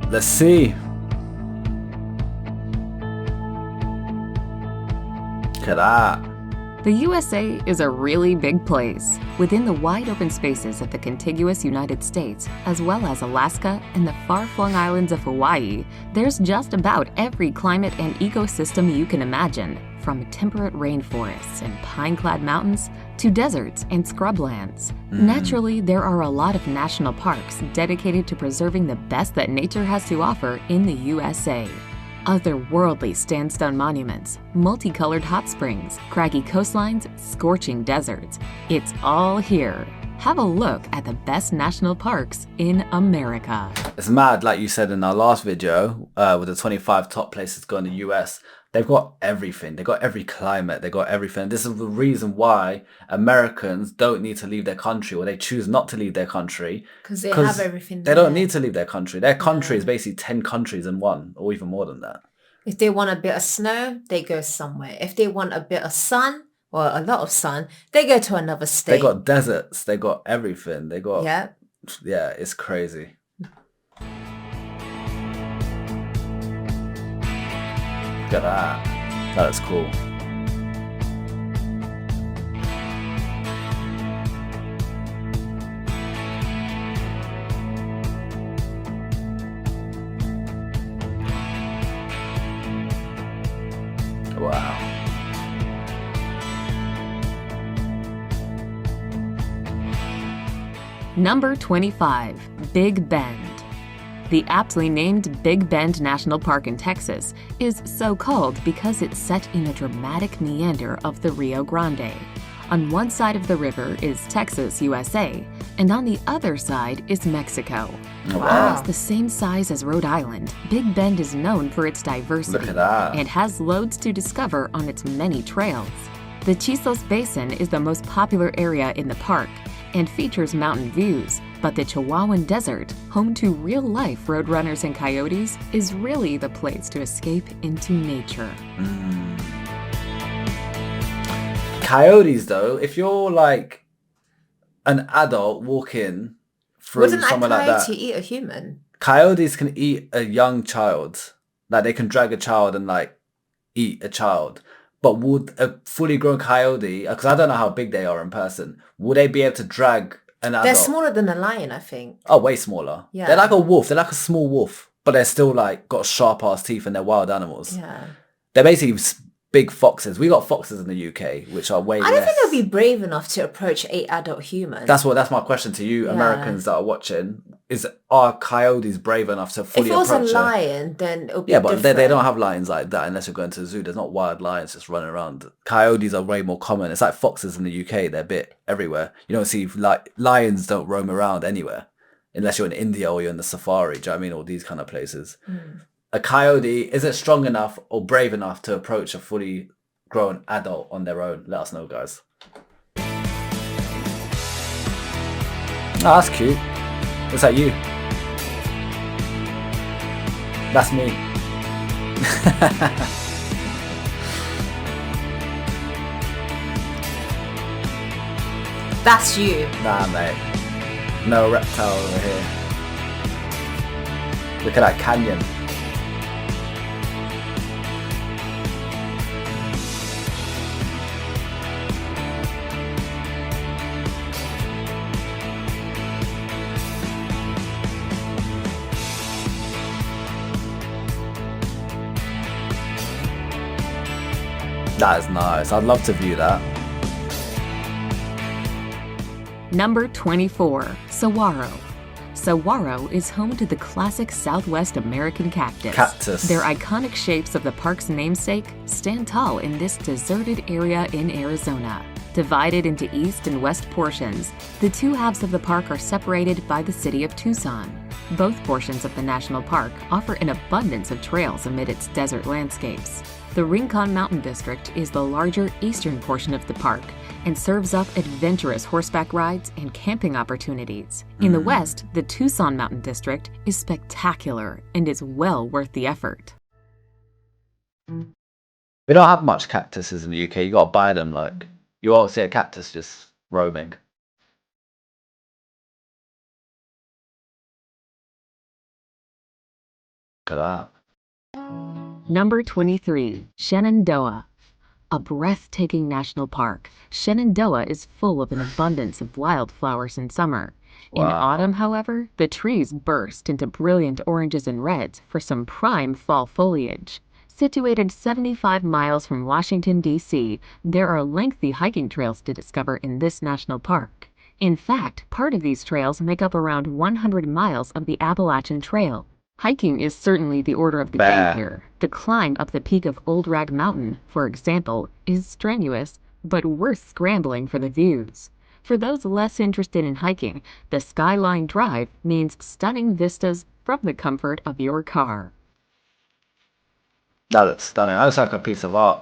Let's see. Look at that. The USA is a really big place. Within the wide open spaces of the contiguous United States, as well as Alaska and the far-flung islands of Hawaii, there's just about every climate and ecosystem you can imagine, from temperate rainforests and pine-clad mountains to deserts and scrublands. Naturally, there are a lot of national parks dedicated to preserving the best that nature has to offer in the USA. Otherworldly sandstone monuments, multicolored hot springs, craggy coastlines, scorching deserts. It's all here. Have a look at the best national parks in America. It's mad, like you said in our last video, with the 25 top places going to the US. They've got everything. They've got every climate. They've got everything. This is the reason why Americans don't need to leave their country, or they choose not to leave their country. Because they have everything They there. don't need to leave their country. Their country is basically 10 countries in one, or even more than that. If they want a bit of snow, they go somewhere. If they want a bit of sun or a lot of sun, they go to another state. They got deserts. They got everything. They got... Yeah. Yeah, it's crazy. Look at that. That's cool. Wow. Number 25, Big Bend. The aptly named Big Bend National Park in Texas is so called because it's set in a dramatic meander of the Rio Grande. On one side of the river is Texas, USA, and on the other side is Mexico. While it's the same size as Rhode Island, Big Bend is known for its diversity Look at that. and has loads to discover on its many trails. The Chisos Basin is the most popular area in the park and features mountain views, but the Chihuahuan Desert, home to real-life roadrunners and coyotes, is really the place to escape into nature. Coyotes, though, if you're like an adult walking through Wouldn't a somewhere like coyote that, eat a human? coyotes can eat a young child. Like, they can drag a child and like eat a child. But would a fully grown coyote, because I don't know how big they are in person, would they be able to drag an adult? They're smaller than a lion, I think. Oh, way smaller. Yeah. They're like a wolf. They're like a small wolf, but they're still like got sharp ass teeth and they're wild animals. Yeah. They're basically big foxes. We got foxes in the UK, which are way I don't less. think they'll be brave enough to approach 8 adult humans. That's my question to you, Americans that are watching. Are coyotes brave enough to fully if it was approach a lion, then it'll be Yeah, but they different. don't have lions like that unless you're going to the zoo. There's not wild lions just running around. Coyotes are way more common. It's like foxes in the UK. They're a bit everywhere. You don't see, like, lions don't roam around anywhere unless you're in India or you're in the safari. Do you know what I mean? All these kind of places. A coyote, is it strong enough or brave enough to approach a fully grown adult on their own? Let us know, guys. Oh, that's cute. Looks like you. That's me. That's you. Nah, mate. No reptile over here. Look at that canyon. That is nice. I'd love to view that. Number 24, Saguaro. Saguaro is home to the classic Southwest American cactus. Their iconic shapes of the park's namesake stand tall in this deserted area in Arizona. Divided into east and west portions, the two halves of the park are separated by the city of Tucson. Both portions of the national park offer an abundance of trails amid its desert landscapes. The Rincon Mountain District is the larger eastern portion of the park and serves up adventurous horseback rides and camping opportunities. In the west, the Tucson Mountain District is spectacular and is well worth the effort. We don't have much cactuses in the UK. You gotta buy them. Like, you won't see a cactus just roaming. Look at Number 23, Shenandoah. A breathtaking national park, Shenandoah is full of an abundance of wildflowers in summer. In Wow. autumn, however, the trees burst into brilliant oranges and reds for some prime fall foliage. Situated 75 miles from Washington, D.C., there are lengthy hiking trails to discover in this national park. In fact, part of these trails make up around 100 miles of the Appalachian Trail. Hiking is certainly the order of the day here. The climb up the peak of Old Rag Mountain, for example, is strenuous, but worth scrambling for the views. For those less interested in hiking, the Skyline Drive means stunning vistas from the comfort of your car. That looks stunning. That looks like a piece of art.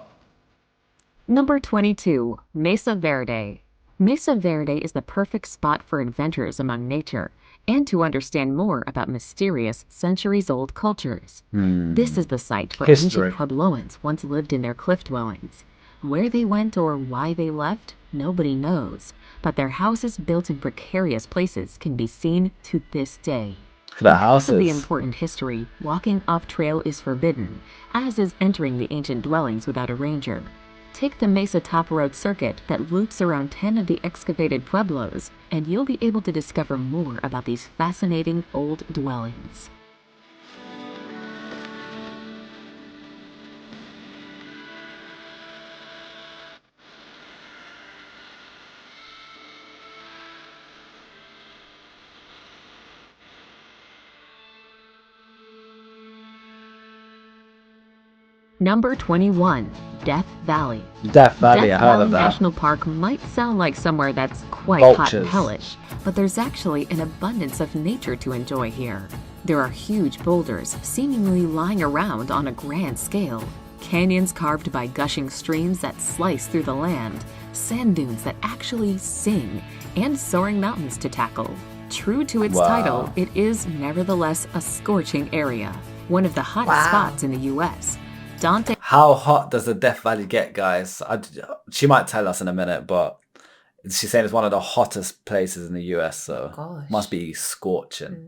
Number 22, Mesa Verde. Mesa Verde is the perfect spot for adventures among nature and to understand more about mysterious centuries-old cultures. This is the site where History. ancient Puebloans once lived in their cliff dwellings. Where they went or why they left, nobody knows, but their houses built in precarious places can be seen to this day. Look at the Because of the houses. important history, walking off-trail is forbidden, as is entering the ancient dwellings without a ranger. Take the Mesa Top Road circuit that loops around 10 of the excavated pueblos, and you'll be able to discover more about these fascinating old dwellings. Number 21, Death Valley. Death Valley, Death I heard Valley of that. National Park might sound like somewhere that's quite hot and Vultures. hellish, but there's actually an abundance of nature to enjoy here. There are huge boulders seemingly lying around on a grand scale, canyons carved by gushing streams that slice through the land, sand dunes that actually sing, and soaring mountains to tackle. True to its Wow. title, it is nevertheless a scorching area, one of the hottest Wow. spots in the U.S. Dante How hot does the Death Valley get, guys? She might tell us in a minute, but she's saying it's one of the hottest places in the US, so Gosh. must be scorching.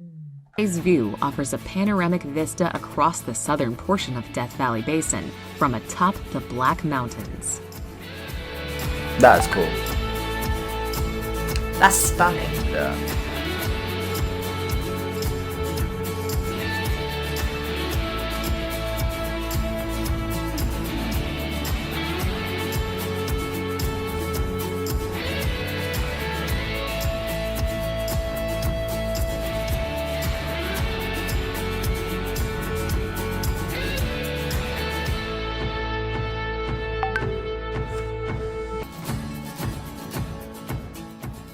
Dante's view offers a panoramic vista across the southern portion of Death Valley Basin from atop the Black Mountains. That is cool. That's stunning. Yeah.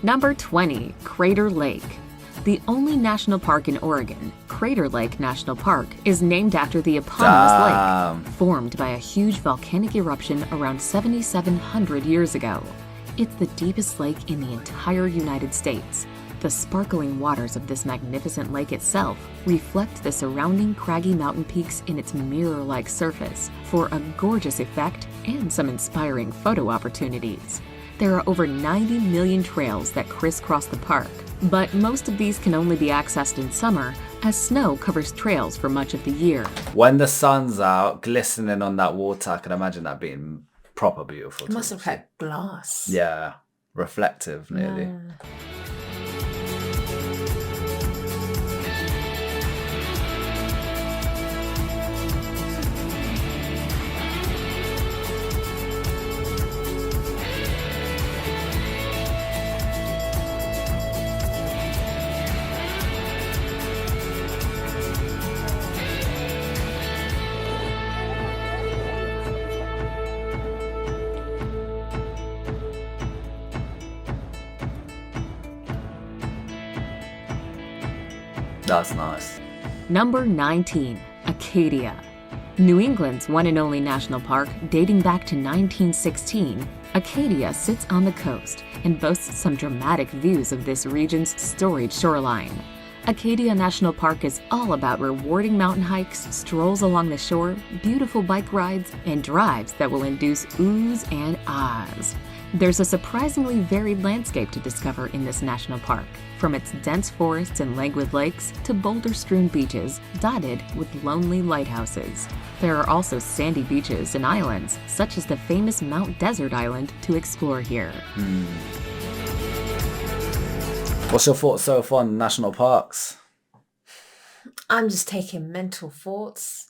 Number 20, Crater Lake. The only national park in Oregon, Crater Lake National Park, is named after the eponymous Damn. lake, formed by a huge volcanic eruption around 7,700 years ago. It's the deepest lake in the entire United States. The sparkling waters of this magnificent lake itself reflect the surrounding craggy mountain peaks in its mirror-like surface for a gorgeous effect and some inspiring photo opportunities. There are over 90 million trails that crisscross the park, but most of these can only be accessed in summer as snow covers trails for much of the year. When the sun's out, glistening on that water, I can imagine that being proper beautiful. It must look like glass. Yeah, reflective nearly. That's nice. Number 19, Acadia. New England's one and only national park dating back to 1916, Acadia sits on the coast and boasts some dramatic views of this region's storied shoreline. Acadia National Park is all about rewarding mountain hikes, strolls along the shore, beautiful bike rides, and drives that will induce oohs and ahs. There's a surprisingly varied landscape to discover in this national park, from its dense forests and languid lakes to boulder-strewn beaches dotted with lonely lighthouses. There are also sandy beaches and islands, such as the famous Mount Desert Island, to explore here. What's your thoughts so far on national parks? I'm just taking mental notes,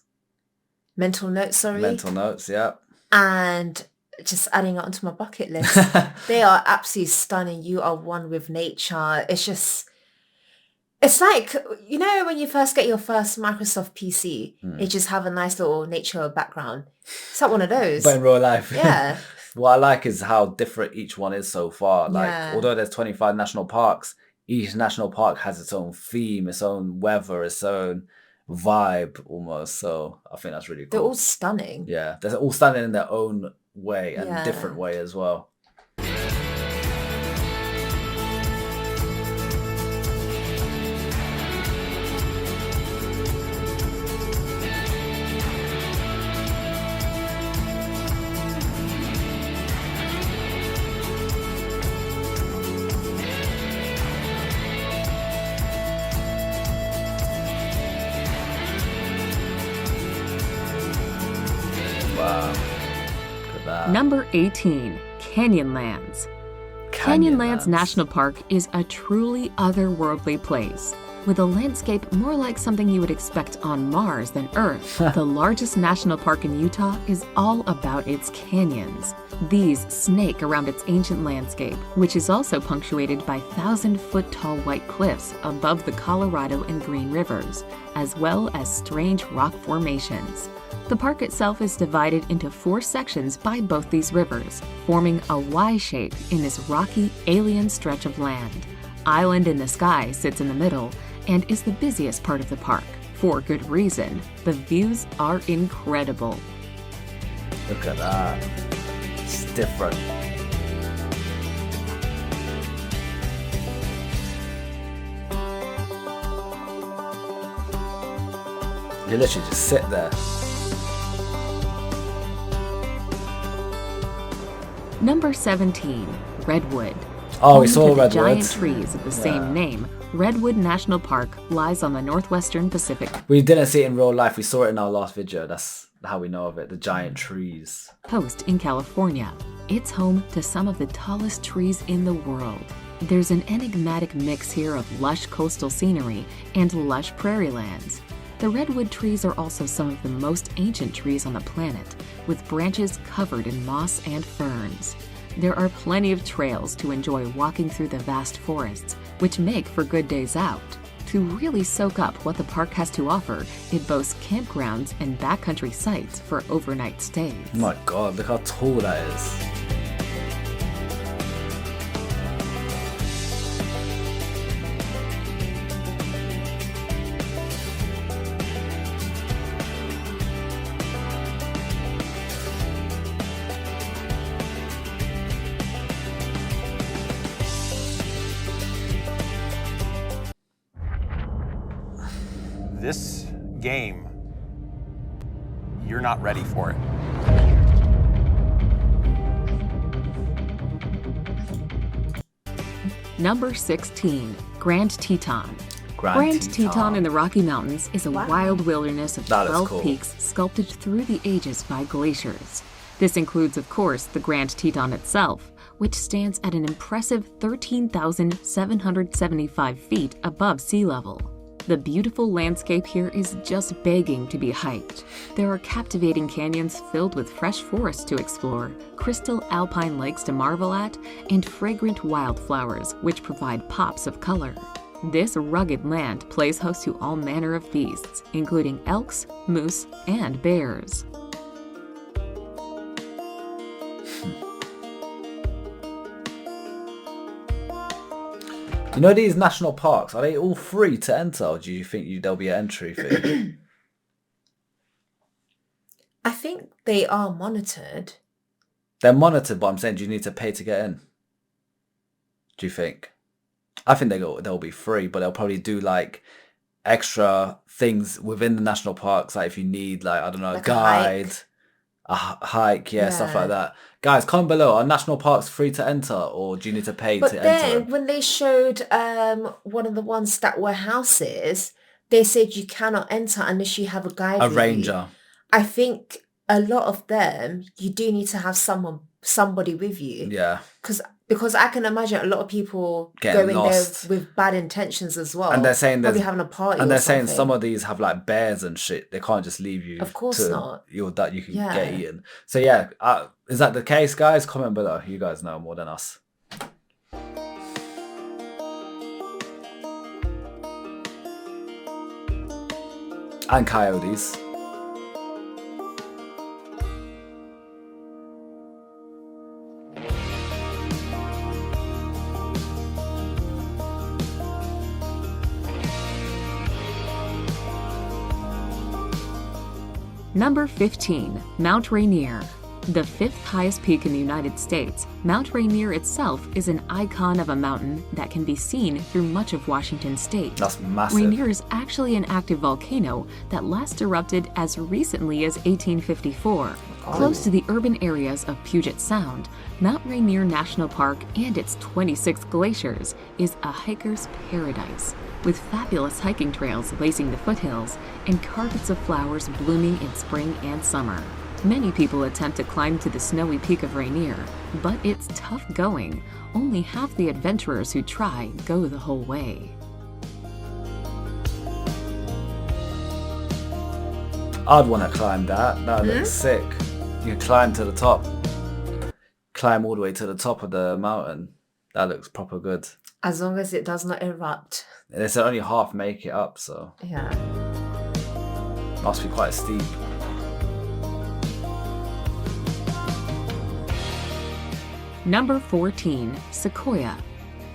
Mental notes, yeah. and just adding it onto my bucket list. They are absolutely stunning. You are one with nature. It's like, you know, when you first get your first Microsoft PC, it just have a nice little nature background. It's like one of those. But in real life. Yeah. What I like is how different each one is so far. Like, Yeah. although there's 25 national parks, each national park has its own theme, its own weather, its own vibe almost. So I think that's really cool. They're all stunning. Yeah, they're all standing in their own way and Yeah. different way as well. Wow. Look at that. Number 18, Canyonlands. Canyonlands National Park is a truly otherworldly place. With a landscape more like something you would expect on Mars than Earth, the largest national park in Utah is all about its canyons. These snake around its ancient landscape, which is also punctuated by 1,000-foot-tall white cliffs above the Colorado and Green Rivers, as well as strange rock formations. The park itself is divided into 4 sections by both these rivers, forming a Y shape in this rocky, alien stretch of land. Island in the Sky sits in the middle and is the busiest part of the park. For good reason. The views are incredible. Look at that. It's different. You literally just sit there. Number 17, Redwood. Oh, we Home saw to the Redwood. giant trees of the same name, Redwood National Park lies on the northwestern Pacific We didn't see it in real life. We saw it in our last video. That's how we know of it. The giant trees. coast in California. It's home to some of the tallest trees in the world. There's an enigmatic mix here of lush coastal scenery and lush prairie lands. The redwood trees are also some of the most ancient trees on the planet, with branches covered in moss and ferns. There are plenty of trails to enjoy walking through the vast forests, which make for good days out. To really soak up what the park has to offer, it boasts campgrounds and backcountry sites for overnight stays. Oh my god, look how tall that is. This game, you're not ready for it. Number 16, Grand Teton. Grand Teton in the Rocky Mountains is a Wow. wild wilderness of That is 12 cool. peaks sculpted through the ages by glaciers. This includes, of course, the Grand Teton itself, which stands at an impressive 13,775 feet above sea level. The beautiful landscape here is just begging to be hiked. There are captivating canyons filled with fresh forests to explore, crystal alpine lakes to marvel at, and fragrant wildflowers which provide pops of color. This rugged land plays host to all manner of beasts, including elks, moose, and bears. You know these national parks, are they all free to enter, or do you think there'll be an entry fee? I think they are monitored. They're monitored, but I'm saying, do you need to pay to get in? Do you think? I think they'll be free, but they'll probably do like extra things within the national parks, like if you need, like, I don't know, a Like a hike. guide, a hike, stuff like that. Guys, comment below. Are national parks free to enter, or do you need to pay But to then enter them? when they showed one of the ones that were houses, they said you cannot enter unless you have a guide A with ranger. you. I think a lot of them, you do need to have somebody with you. Yeah. Because I can imagine a lot of people Getting going lost. there with bad intentions as well. And they're saying probably having a party. And they're or saying something. some of these have like bears and shit. They can't just leave you. Of course not. That you can get eaten. So yeah, is that the case, guys? Comment below. You guys know more than us. And coyotes. Number 15, Mount Rainier. The fifth highest peak in the United States, Mount Rainier itself is an icon of a mountain that can be seen through much of Washington state. That's massive. Rainier is actually an active volcano that last erupted as recently as 1854. Close to the urban areas of Puget Sound, Mount Rainier National Park and its 26 glaciers is a hiker's paradise, with fabulous hiking trails lacing the foothills and carpets of flowers blooming in spring and summer. Many people attempt to climb to the snowy peak of Rainier, but it's tough going. Only half the adventurers who try go the whole way. I'd want to climb that. That looks sick. You can climb to the top. Climb all the way to the top of the mountain. That looks proper good. As long as it does not erupt. They said only half make it up, so Yeah. must be quite steep. Number 14, Sequoia.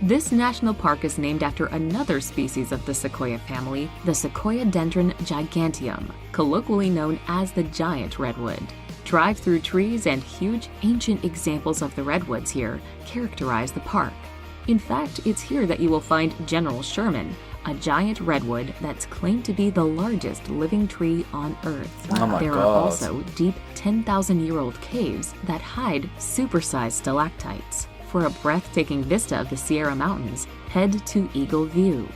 This national park is named after another species of the sequoia family, the Sequoiadendron giganteum, colloquially known as the giant redwood. Drive-through trees and huge ancient examples of the redwoods here characterize the park. In fact, it's here that you will find General Sherman, a giant redwood that's claimed to be the largest living tree on Earth. Oh my There God. are also deep 10,000-year-old caves that hide supersized stalactites. For a breathtaking vista of the Sierra Mountains, head to Eagle View.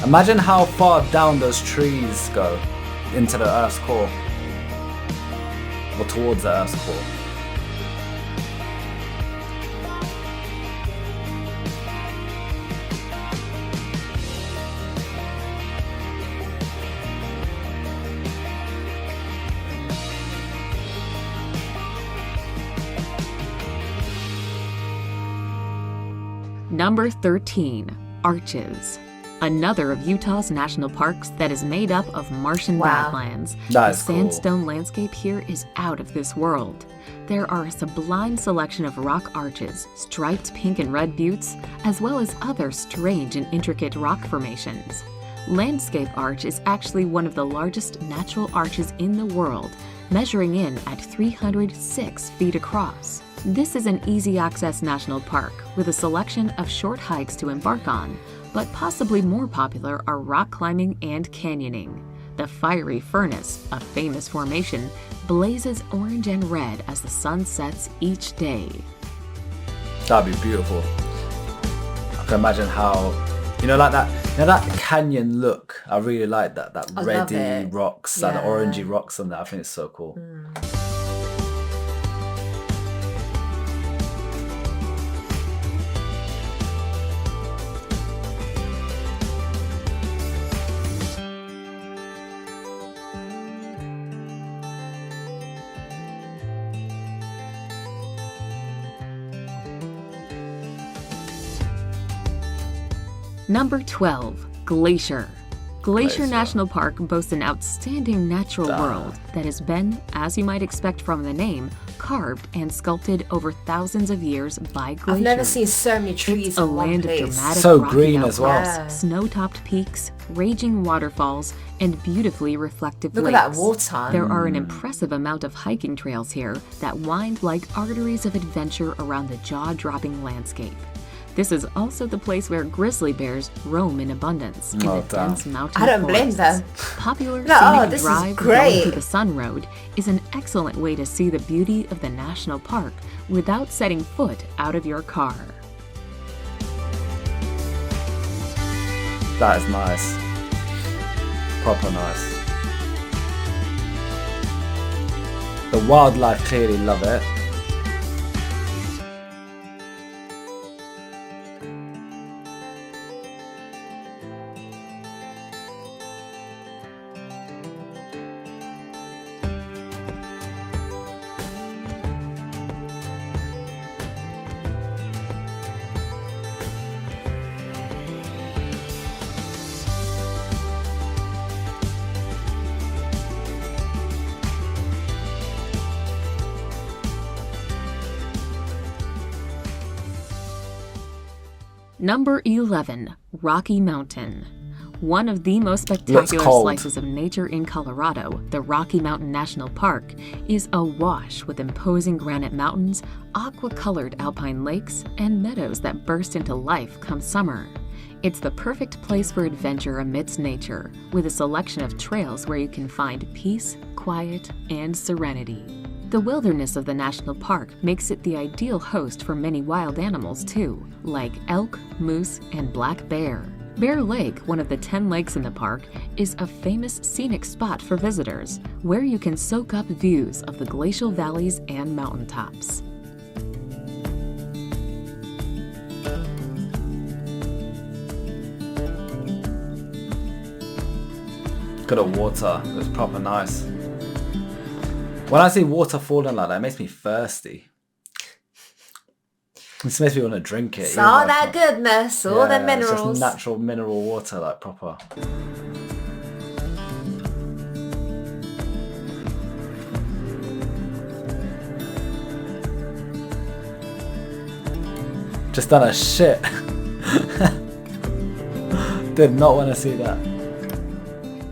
Imagine how far down those trees go into the Earth's core. Or towards the Earth's core. Number 13, Arches. Another of Utah's national parks that is made up of Martian Wow. badlands. That The is cool. sandstone landscape here is out of this world. There are a sublime selection of rock arches, striped pink and red buttes, as well as other strange and intricate rock formations. Landscape Arch is actually one of the largest natural arches in the world, measuring in at 306 feet across. This is an easy-access national park with a selection of short hikes to embark on, but possibly more popular are rock climbing and canyoning. The Fiery Furnace, a famous formation, blazes orange and red as the sun sets each day. That'd be beautiful. I can imagine how, like that canyon look. I really like that. That I love reddy it. rocks, like the Yeah. orangey rocks on that. I think it's so cool. Number 12, Glacier. Glacier Glacier. National Park boasts an outstanding natural world that has been, as you might expect from the name, carved and sculpted over thousands of years by glaciers. I've never seen so many trees It's a in one land of place. dramatic So rocky green as well. outcrops, Yeah. snow-topped peaks, raging waterfalls, and beautifully reflective Look at lakes. that water. There are an impressive amount of hiking trails here that wind like arteries of adventure around the jaw-dropping landscape. This is also the place where grizzly bears roam in abundance in the dense mountain I don't blame forests. them. Popular No, scenic this is drive great. going through the Sun Road is an excellent way to see the beauty of the national park without setting foot out of your car. That is nice. Proper nice. The wildlife clearly love it. Number 11, Rocky Mountain. One of the most spectacular slices of nature in Colorado, the Rocky Mountain National Park, is awash with imposing granite mountains, aqua-colored alpine lakes, and meadows that burst into life come summer. It's the perfect place for adventure amidst nature, with a selection of trails where you can find peace, quiet, and serenity. The wilderness of the national park makes it the ideal host for many wild animals too, like elk, moose, and black bear. Bear Lake, one of the 10 lakes in the park, is a famous scenic spot for visitors, where you can soak up views of the glacial valleys and mountaintops. Got a water. It was proper nice. When I see water falling like that, it makes me thirsty. It makes me want to drink it. It's all that goodness, all the minerals. It's just natural mineral water, like proper. Just done a shit. Did not want to see that.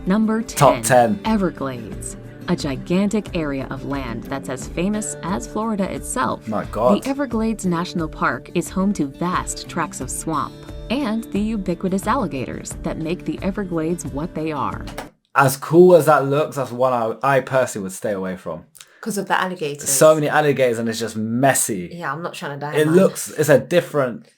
Number 10. Top 10. Everglades. A gigantic area of land that's as famous as Florida itself. My God. The Everglades National Park is home to vast tracts of swamp and the ubiquitous alligators that make the Everglades what they are. As cool as that looks, that's one I personally would stay away from. Because of the alligators. So many alligators and it's just messy. Yeah, I'm not trying to die. It's a different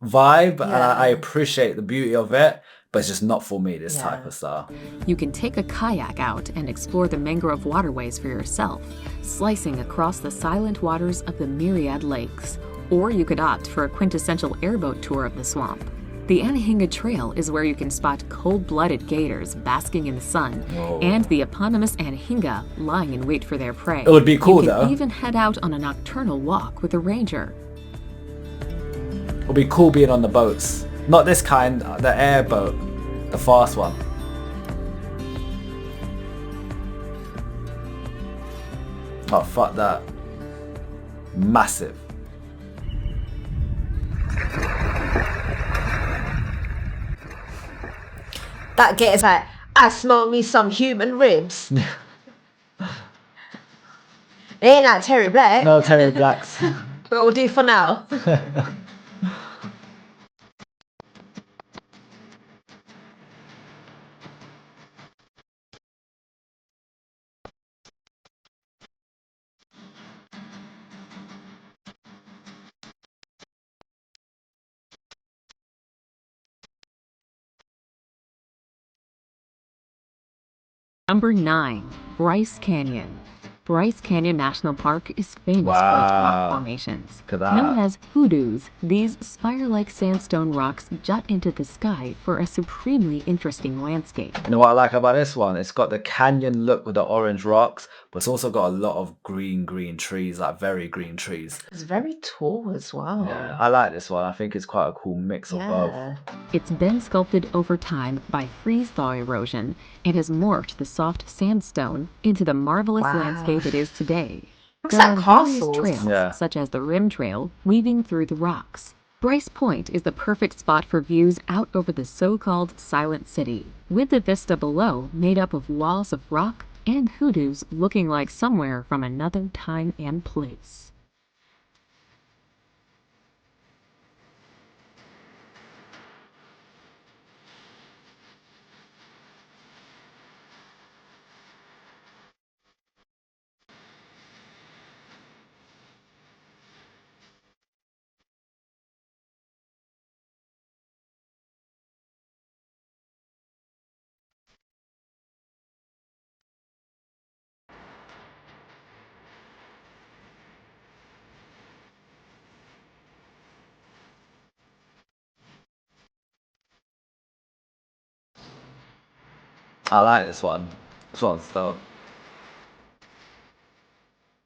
vibe and I appreciate the beauty of it. But it's just not for me, this type of style. You can take a kayak out and explore the mangrove waterways for yourself, slicing across the silent waters of the myriad lakes. Or you could opt for a quintessential airboat tour of the swamp. The Anahinga Trail is where you can spot cold-blooded gators basking in the sun, and the eponymous Anahinga lying in wait for their prey. It would be cool, though. You can even head out on a nocturnal walk with a ranger. It would be cool being on the boats. Not this kind, the airboat, the fast one. Oh, fuck that. Massive. That gator's like, I smell me some human ribs. It ain't like Terry Black. No Terry Blacks. But we'll do for now. Number 9, Bryce Canyon. Bryce Canyon National Park is famous for its rock formations. Known as hoodoos, these spire-like sandstone rocks jut into the sky for a supremely interesting landscape. You know what I like about this one? It's got the canyon look with the orange rocks, but it's also got a lot of green trees, like very green trees. It's very tall as well. Yeah, I like this one. I think it's quite a cool mix of both. It's been sculpted over time by freeze-thaw erosion and has morphed the soft sandstone into the marvelous landscape it is today. Looks There like are various castles. trails, such as the Rim Trail, weaving through the rocks. Bryce Point is the perfect spot for views out over the so-called Silent City, with the vista below made up of walls of rock and hoodoos looking like somewhere from another time and place. I like this one. This one's dope.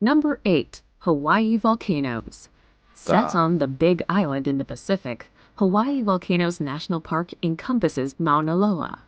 Number 8. Hawaii volcanoes. Set on the Big Island in the Pacific, Hawaii Volcanoes National Park encompasses Mauna Loa.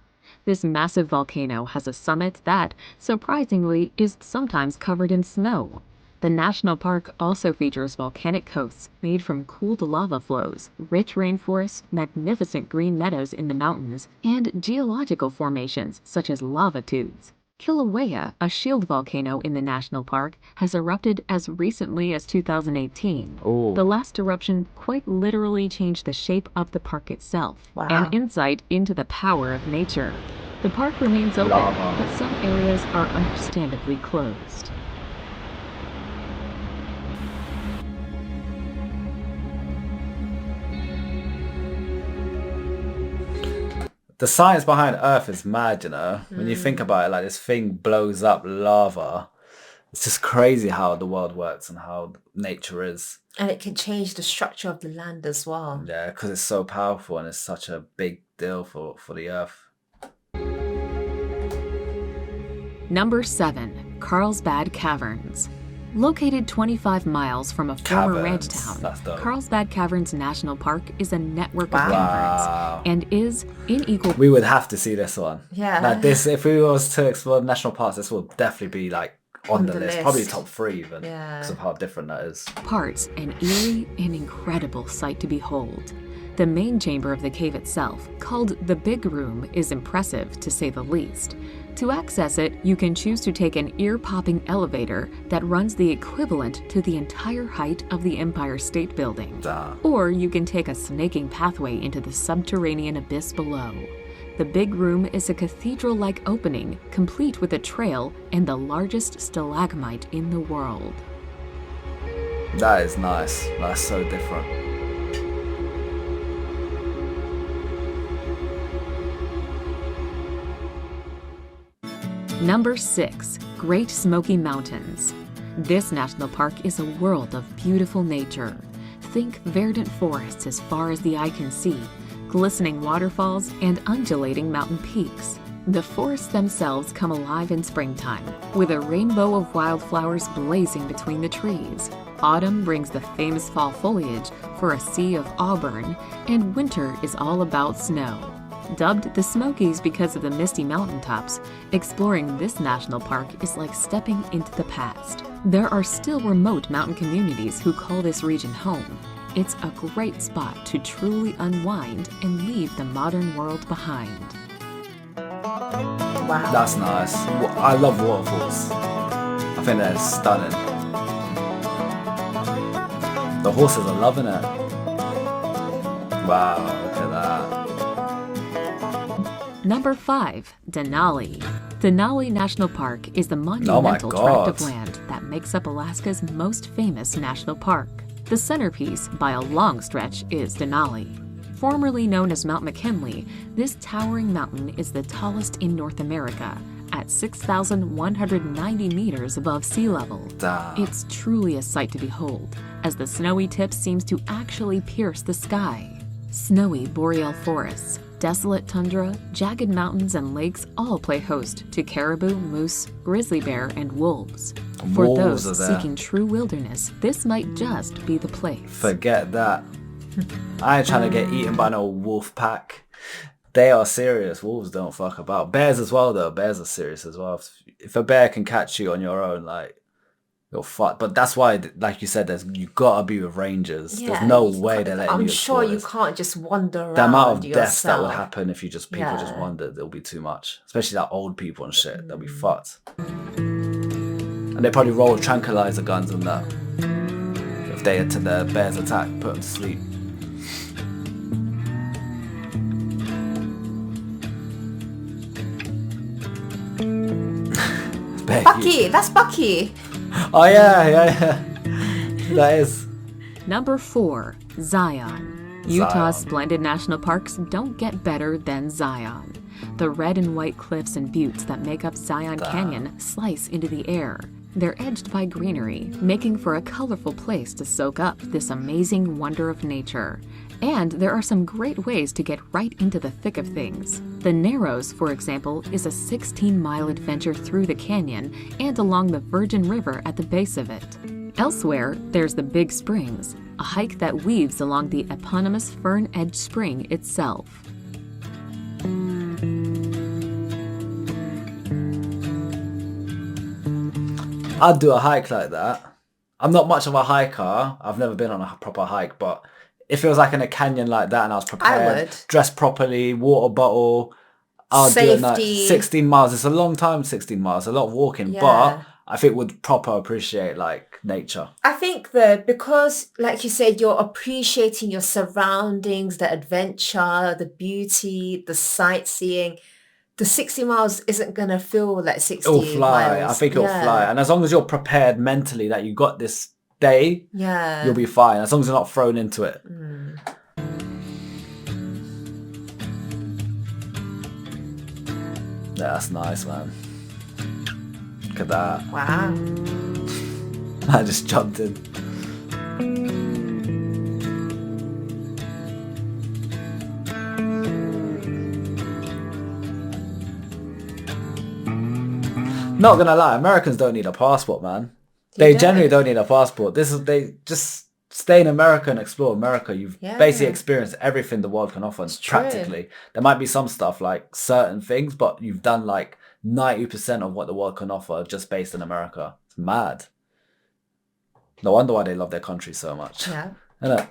This massive volcano has a summit that, surprisingly, is sometimes covered in snow. The national park also features volcanic coasts made from cooled lava flows, rich rainforests, magnificent green meadows in the mountains, and geological formations such as lava tubes. Kilauea, a shield volcano in the national park, has erupted as recently as 2018. Ooh. The last eruption quite literally changed the shape of the park itself. Wow. An insight into the power of nature. The park remains open, but some areas are understandably closed. The science behind Earth is mad, you know. When you think about it, like this thing blows up lava. It's just crazy how the world works and how nature is. And it can change the structure of the land as well. Yeah, because it's so powerful and it's such a big deal for the Earth. Number 7. Carlsbad Caverns. Located 25 miles from a former ranch town, Carlsbad Caverns National Park is a network of caverns and is in equal... We would have to see this one. Yeah. Like this, if we was to explore national parks, this will definitely be like on the list. Probably top 3 even, because of how different that is. Parts an eerie and incredible sight to behold. The main chamber of the cave itself, called the Big Room, is impressive to say the least. To access it, you can choose to take an ear-popping elevator that runs the equivalent to the entire height of the Empire State Building. Or you can take a snaking pathway into the subterranean abyss below. The Big Room is a cathedral-like opening, complete with a trail and the largest stalagmite in the world. That is nice. That's so different. Number 6. Great Smoky Mountains. This national park is a world of beautiful nature. Think verdant forests as far as the eye can see, glistening waterfalls, and undulating mountain peaks. The forests themselves come alive in springtime, with a rainbow of wildflowers blazing between the trees. Autumn brings the famous fall foliage for a sea of auburn, and winter is all about snow. Dubbed the Smokies because of the misty mountaintops, exploring this national park is like stepping into the past. There are still remote mountain communities who call this region home. It's a great spot to truly unwind and leave the modern world behind. Wow. That's nice. I love waterfalls. I think they're stunning. The horses are loving it. Wow, look at that. Number 5. Denali. Denali National Park is the monumental tract of land that makes up Alaska's most famous national park. The centerpiece, by a long stretch, is Denali. Formerly known as Mount McKinley, this towering mountain is the tallest in North America, at 6,190 meters above sea level. It's truly a sight to behold, as the snowy tip seems to actually pierce the sky. Snowy boreal forests, desolate tundra, jagged mountains, and lakes all play host to caribou, moose, grizzly bear, and wolves. For those seeking true wilderness, this might just be the place. Forget that. I ain't trying to get eaten by no wolf pack. They are serious. Wolves don't fuck about. Bears as well, though. Bears are serious as well. If a bear can catch you on your own, like, you're fucked. But that's why, like you said, you gotta be with rangers. Yeah, there's no way they're letting you I'm sure you this. Can't just wander around. The amount of yourself. deaths that would happen if people just wandered, it'll be too much. Especially like old people and shit. They'll be fucked. And they probably roll tranquilizer guns on that. If the bears attack, put them to sleep. Bucky, that's Bucky. Oh yeah. That is. Number 4. Zion. Utah's splendid national parks don't get better than Zion. The red and white cliffs and buttes that make up Zion Canyon slice into the air. They're edged by greenery, making for a colorful place to soak up this amazing wonder of nature. And there are some great ways to get right into the thick of things. The Narrows, for example, is a 16-mile adventure through the canyon and along the Virgin River at the base of it. Elsewhere, there's the Big Springs, a hike that weaves along the eponymous Fern Edge Spring itself. I'd do a hike like that. I'm not much of a hiker. I've never been on a proper hike, but if it was like in a canyon like that and I was prepared, dressed properly, water bottle, I'll do it like 16 miles. It's a long time, 16 miles, a lot of walking, but I think would proper appreciate like nature. I think because like you said, you're appreciating your surroundings, the adventure, the beauty, the sightseeing. The 60 miles isn't going to feel like 60 miles. It'll fly. miles. I think it'll fly. And as long as you're prepared mentally that you got this day, you'll be fine. As long as you're not thrown into it. Yeah, that's nice, man. Look at that. Wow. I just jumped in. Not gonna lie, Americans don't need a passport, man. They generally don't need a passport. They just stay in America and explore America. You've basically experienced everything the world can offer, practically. There might be some stuff, like certain things, but you've done like 90% of what the world can offer just based in America. It's mad. No wonder why they love their country so much. Yeah. Isn't it?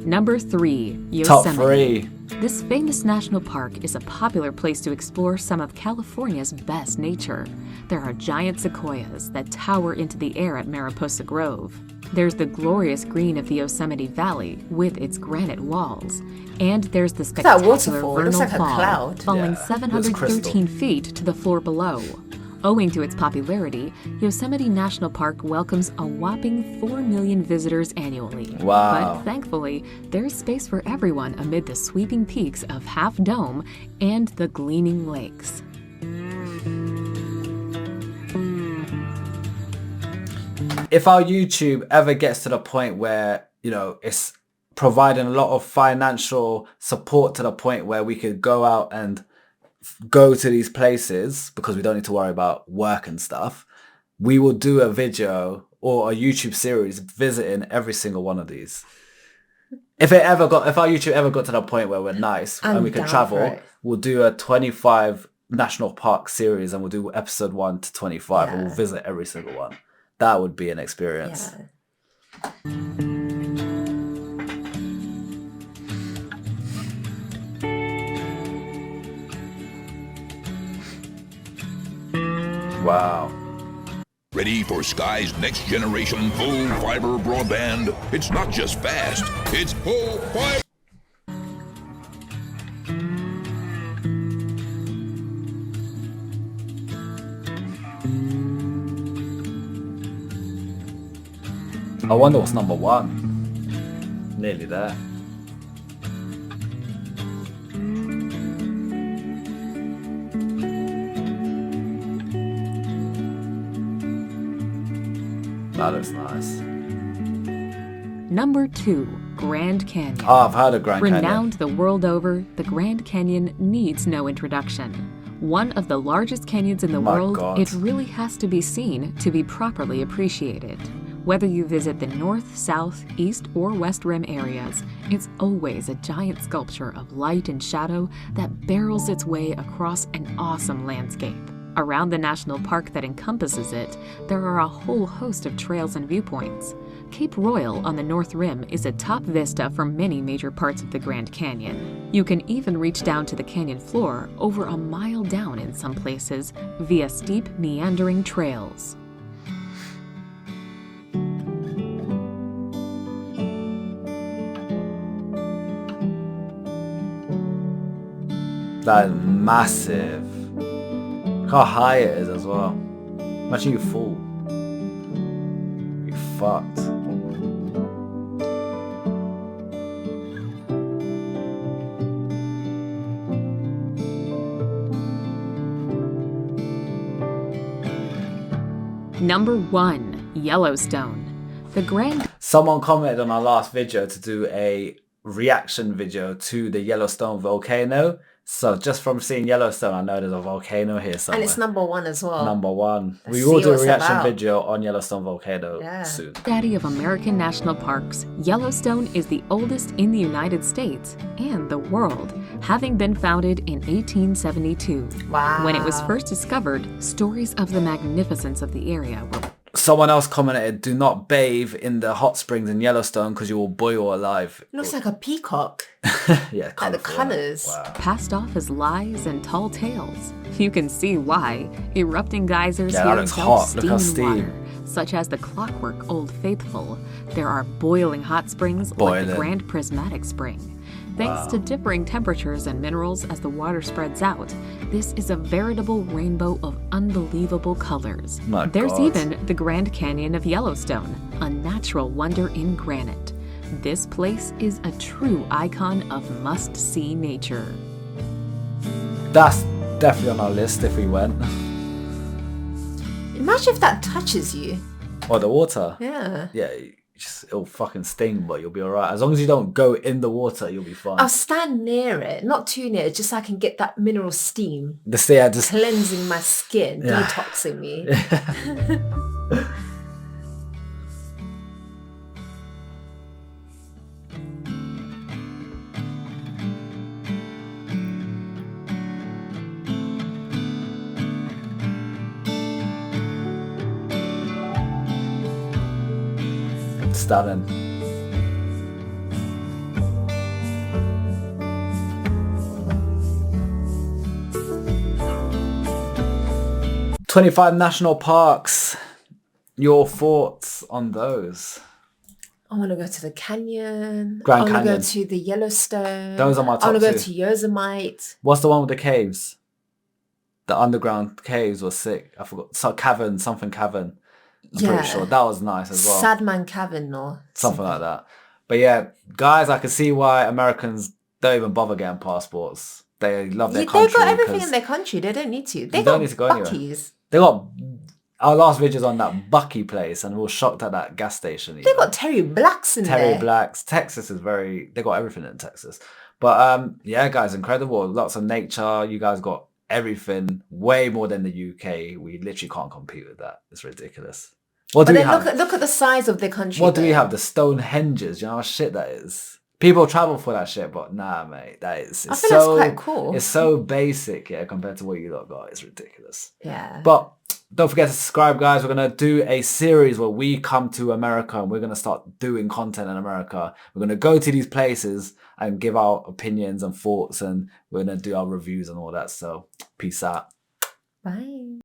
Number 3, Yosemite. Top 3. This famous national park is a popular place to explore some of California's best nature. There are giant sequoias that tower into the air at Mariposa Grove. There's the glorious green of the Yosemite Valley with its granite walls. And there's the spectacular vernal fall, falling 713 feet to the floor below. Owing to its popularity, Yosemite National Park welcomes a whopping 4 million visitors annually. Wow. But thankfully, there's space for everyone amid the sweeping peaks of Half Dome and the gleaming lakes. If our YouTube ever gets to the point where, it's providing a lot of financial support to the point where we could go out and go to these places because we don't need to worry about work and stuff, we will do a video or a YouTube series visiting every single one of these. If our YouTube ever got to the point where we're nice and we can travel, we'll do a 25 national park series and we'll do episode 1 to 25 and we'll visit every single one. That would be an experience. Wow. Ready for Sky's next generation full fiber broadband? It's not just fast, it's full fiber. I wonder what's number 1. Nearly there. That looks nice. Number 2, Grand Canyon. Oh, I've heard of Grand Canyon. Renowned the world over, the Grand Canyon needs no introduction. One of the largest canyons in the world, it really has to be seen to be properly appreciated. Whether you visit the north, south, east, or west rim areas, it's always a giant sculpture of light and shadow that barrels its way across an awesome landscape. Around the national park that encompasses it, there are a whole host of trails and viewpoints. Cape Royal on the North Rim is a top vista for many major parts of the Grand Canyon. You can even reach down to the canyon floor over a mile down in some places via steep, meandering trails. That is massive. Look how high it is as well. Imagine you fall. You're fucked. Number 1. Yellowstone. The Grand... Someone commented on our last video to do a reaction video to the Yellowstone volcano. So just from seeing Yellowstone, I know there's a volcano here somewhere. And it's number 1 as well. Number 1. Let's We will see do a what's reaction about. video on Yellowstone volcano soon. Daddy of American national parks, Yellowstone is the oldest in the United States and the world, having been founded in 1872. Wow. When it was first discovered, stories of the magnificence of the area were... Someone else commented, do not bathe in the hot springs in Yellowstone because you will boil alive. It looks like a peacock. Yeah, Like the colourful, colours. Wow. passed off as lies and tall tales. You can see why. Erupting geysers Yeah, that here looks belch hot. Look how steaming steam. water, such as the clockwork Old Faithful. There are boiling hot springs like Boiling. the Grand Prismatic Spring. Thanks to differing temperatures and minerals as the water spreads out, this is a veritable rainbow of unbelievable colors. My There's God. even the Grand Canyon of Yellowstone, a natural wonder in granite. This place is a true icon of must-see nature. That's definitely on our list if we went. Imagine if that touches you. Or the water. Yeah. Yeah, it'll fucking sting, but you'll be alright. As long as you don't go in the water, you'll be fine. I'll stand near it, not too near, just so I can get that mineral steam Just cleansing my skin, Yeah. detoxing me. stunning. "25 national parks. Your thoughts on those?" I want to go to the canyon. Grand I want to go Canyon. to the Yellowstone. Those are my I top want to go two. to Yosemite. What's the one with the caves? The underground caves was sick. I forgot. Cavern, something cavern. I'm pretty sure. That was nice as well. Sadman Cavern or Something like that. But yeah, guys, I can see why Americans don't even bother getting passports. They love their They've country. got everything because in their country. They don't need to. They You got don't need to go anywhere. Buc-ee's. They got our last videos on that Bucky place, and we were shocked at that gas station. They got Terry Blacks in Terry there. Blacks. Texas is they got everything in Texas. But yeah, guys, incredible. Lots of nature. You guys got everything, way more than the UK. We literally can't compete with that. It's ridiculous. What But do we then have? look at the size of their country. What do we though. have? The Stonehenges. You know how shit that is? People travel for that shit, but nah, mate. That is. I It's feel so, that's quite cool. It's so basic, yeah, compared to what you lot got. It's ridiculous. Yeah. But don't forget to subscribe, guys. We're going to do a series where we come to America and we're going to start doing content in America. We're going to go to these places and give our opinions and thoughts, and we're going to do our reviews and all that. So, peace out. Bye.